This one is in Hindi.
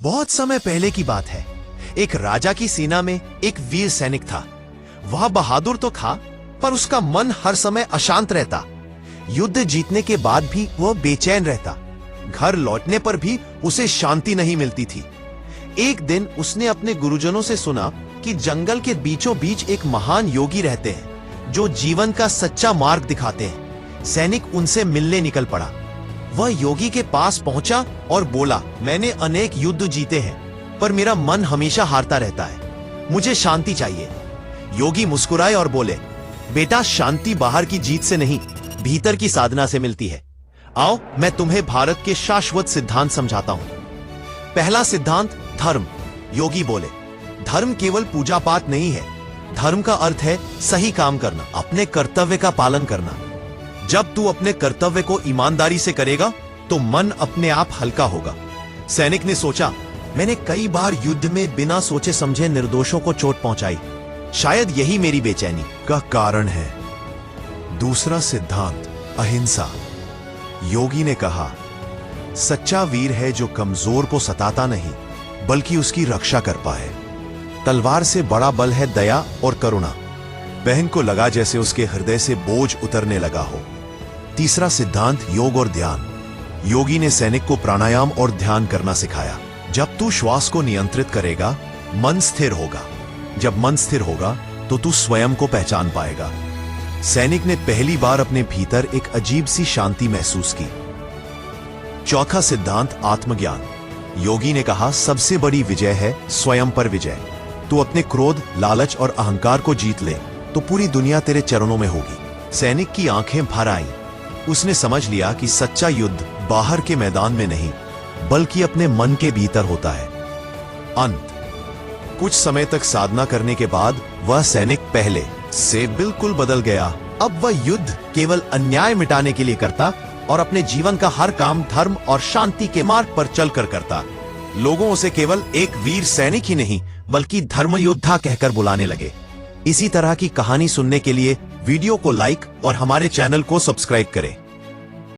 बहुत समय पहले की बात है। एक राजा की सेना में एक वीर सैनिक था। वह बहादुर तो था, पर उसका मन हर समय अशांत रहता। युद्ध जीतने के बाद भी वह बेचैन रहता। घर लौटने पर भी उसे शांति नहीं मिलती थी। एक दिन उसने अपने गुरुजनों से सुना कि जंगल के बीचों बीच एक महान योगी रहते हैं जो जीवन का सच्चा मार्ग दिखाते हैं। सैनिक उनसे मिलने निकल पड़ा। वह योगी के पास पहुंचा और बोला, मैंने अनेक युद्ध जीते हैं, पर मेरा मन हमेशा हारता रहता है। मुझे शांति चाहिए। योगी मुस्कुराए और बोले, बेटा, शांति बाहर की जीत से नहीं, भीतर की साधना से मिलती है। आओ, मैं तुम्हें भारत के शाश्वत सिद्धांत समझाता हूं। पहला सिद्धांत, धर्म। योगी बोले, धर्म केवल पूजा पाठ नहीं है। धर्म का अर्थ है सही काम करना, अपने कर्तव्य का पालन करना। जब तू अपने कर्तव्य को ईमानदारी से करेगा तो मन अपने आप हल्का होगा। सैनिक ने सोचा, मैंने कई बार युद्ध में बिना सोचे समझे निर्दोषों को चोट पहुंचाई। शायद यही मेरी बेचैनी का कारण है। दूसरा सिद्धांत, अहिंसा। योगी ने कहा, सच्चा वीर है जो कमजोर को सताता नहीं, बल्कि उसकी रक्षा कर पाए। तलवार से बड़ा बल है दया और करुणा। बहन को लगा जैसे उसके हृदय से बोझ उतरने लगा हो। तीसरा सिद्धांत, योग और ध्यान। योगी ने सैनिक को प्राणायाम और ध्यान करना सिखाया। जब तू श्वास को नियंत्रित करेगा, मन स्थिर होगा। जब मन स्थिर होगा तो तू स्वयं को पहचान पाएगा। सैनिक ने पहली बार अपने भीतर एक अजीब सी शांति महसूस की। चौथा सिद्धांत, आत्मज्ञान। योगी ने कहा, सबसे बड़ी विजय है स्वयं पर विजय। तू अपने क्रोध, लालच और अहंकार को जीत ले तो पूरी दुनिया तेरे चरणों में होगी। सैनिक की आंखें भर आईं। उसने समझ लिया कि सच्चा युद्ध बाहर के मैदान में नहीं, बल्कि अपने मन के भीतर होता है। अंत। कुछ समय तक साधना करने के बाद वह सैनिक पहले से बिल्कुल बदल गया। अब वह युद्ध केवल अन्याय मिटाने के लिए करता और अपने जीवन का हर काम धर्म और शांति के मार्ग पर चलकर करता। लोगों उसे केवल एक वीर सैनिक ही नहीं, बल्कि धर्म योद्धा कहकर बुलाने लगे। इसी तरह की कहानी सुनने के लिए वीडियो को लाइक और हमारे चैनल को सब्सक्राइब करें।